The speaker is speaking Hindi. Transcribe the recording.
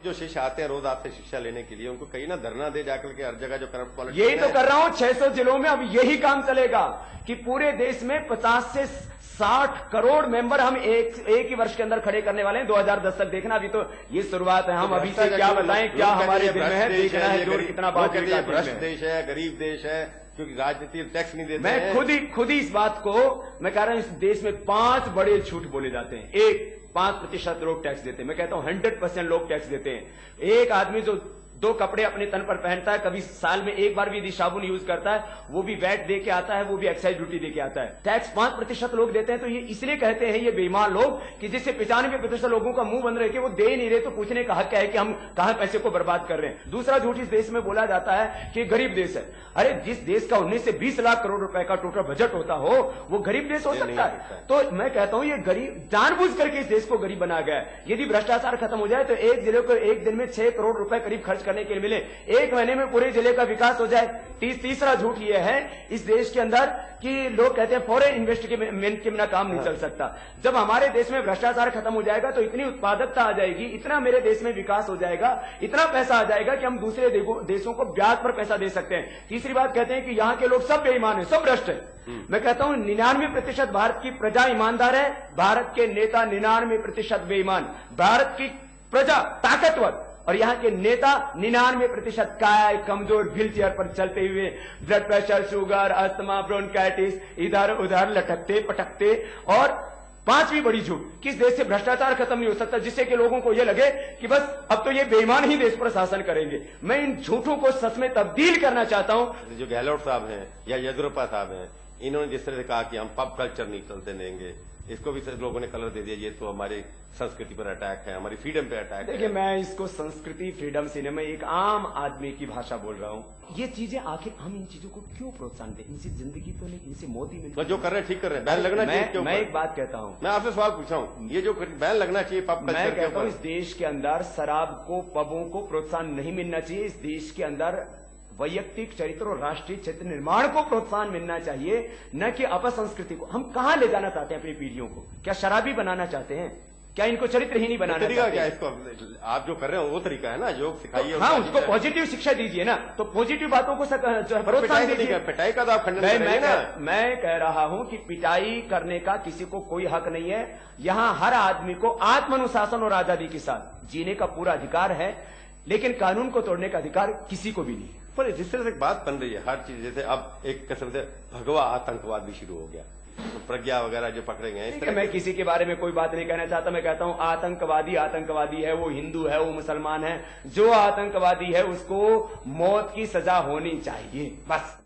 जो शिष्य आते हैं रोज आपसे शिक्षा लेने के लिए, उनको कहीं ना धरना दे जाकर के हर जगह जो करप्ट पॉलिटिक्स। यही तो कर रहा हूं, 600 जिलों में अब यही काम चलेगा कि पूरे देश में 50 से 60 करोड़ मेंबर हम एक ही वर्ष के अंदर खड़े करने वाले हैं। 2010 तक देखना, अभी तो ये शुरुआत है। हम अभी से क्या बताएं, क्या हमारे दिल में है, देखना है जोर कितना बात है। भ्रष्ट देश है, गरीब देश है, क्योंकि राजनीति टैक्स नहीं देते। मैं खुद ही इस बात को मैं कह रहा हूं, इस देश में 5 बड़े झूठ बोले जाते हैं। एक, 5% लोग टैक्स देते हैं। मैं कहता हूं 100% लोग टैक्स देते हैं। एक आदमी जो 2 कपड़े अपने तन पर पहनता है, कभी साल में एक बार भी यदि साबुन यूज करता है, वो भी वैट दे के आता है, वो भी एक्साइज ड्यूटी दे के आता है। टैक्स 5% लोग देते हैं। तो ये इसलिए कहते हैं ये बेईमान लोग कि जिससे 95% लोगों का मुंह बंद रहे कि वो दे ही नहीं रहे, तो पूछने का हक है कि हम कहां पैसे को बर्बाद कर रहे हैं। दूसरा झूठ इस देश में बोला जाता है कि गरीब देश है। अरे जिस देश का 19 से 20 लाख करोड़ रुपए का टोटल बजट होता हो, वो गरीब देश हो सकता है? तो मैं कहता हूं ये गरीब जानबूझ करके इस देश को गरीब बना गया है। यदि भ्रष्टाचार खत्म हो जाए तो एक जिले को एक दिन में 6 करोड़ रुपए करीब खर्च करने के लिए मिले, एक महीने में पूरे जिले का विकास हो जाए। तीसरा झूठ यह है इस देश के अंदर कि लोग कहते हैं फॉरेन इन्वेस्टमेंट के बिना काम नहीं चल सकता। जब हमारे देश में भ्रष्टाचार खत्म हो जाएगा तो इतनी उत्पादकता आ जाएगी, इतना मेरे देश में विकास हो जाएगा, इतना पैसा आ जाएगा कि हम दूसरे देशों को ब्याज पर पैसा दे सकते हैं। तीसरी बात कहते हैं कि यहाँ के लोग सब बेईमान है, सब भ्रष्ट है। मैं कहता हूं 99% भारत की प्रजा ईमानदार है, भारत के नेता 99% बेईमान। भारत की प्रजा ताकतवर और यहाँ के नेता 99% काय, कमजोर, व्हील चेयर पर चलते हुए, blood pressure, sugar, asthma, bronchitis, इधर उधर लटकते पटकते। और 5वीं बड़ी झूठ, किस देश से भ्रष्टाचार खत्म नहीं हो सकता, जिससे कि लोगों को यह लगे कि बस अब तो ये बेईमान ही देश पर शासन करेंगे। मैं इन झूठों को सच में तब्दील करना चाहता हूं। जो गहलोत साहब हैं या येदियुरप्पा साहब हैं, इन्होंने जिस तरह से कहा कि हम पब कल्चर नहीं चलते देंगे, इसको भी लोगों ने कलर दे दिया, ये तो हमारी संस्कृति पर अटैक है, हमारी फ्रीडम पे अटैक है। देखिए, मैं इसको संस्कृति, फ्रीडम से नहीं, मैं एक आम आदमी की भाषा बोल रहा हूं। ये चीजें आखिर हम इन चीजों को क्यों प्रोत्साहन दें? इनसे जिंदगी तो नहीं, इनसे मौत ही मिलती है। जो कर रहे हैं ठीक कर रहे हैं, बैन लगना चाहिए। मैं एक बात कहता हूं, मैं आपसे सवाल पूछा हूं, ये जो बैन लगना चाहिए पब कल्चर, मैं कहता हूं इस देश के अंदर शराब को, पबों को प्रोत्साहन नहीं मिलना चाहिए। इस देश के अंदर वैयक्तिक चरित्र और राष्ट्रीय चरित्र निर्माण को प्रोत्साहन मिलना चाहिए, न कि अपसंस्कृति को। हम कहां ले जाना चाहते हैं अपनी पीढ़ियों को? क्या शराबी बनाना चाहते हैं? क्या इनको चरित्र ही नहीं बनाना चाहते? क्या इसको आप जो कर रहे हो वो तरीका है ना, योग सिखाइए। हाँ, उसको पॉजिटिव शिक्षा दीजिए ना, तो पॉजिटिव बातों को प्रोत्साहन दीजिए। पिटाई का तो आप खंडन करेंगे ना। मैं कह रहा हूं कि पिटाई करने का किसी को कोई हक नहीं है। यहां हर आदमी को आत्मानुशासन और आजादी के साथ जीने का पूरा अधिकार है, लेकिन कानून को तोड़ने का अधिकार किसी को भी नहीं है। पर जिस तरह से बात बन रही है हर चीज, जैसे अब एक किस्म से भगवा आतंकवाद भी शुरू हो गया, तो प्रज्ञा वगैरह जो पकड़े गए हैं। मैं किसी के बारे में कोई बात नहीं कहना चाहता। मैं कहता हूं आतंकवादी है, वो हिंदू है, वो मुसलमान है। जो आतंकवादी है उसको मौत की सजा होनी चाहिए, बस।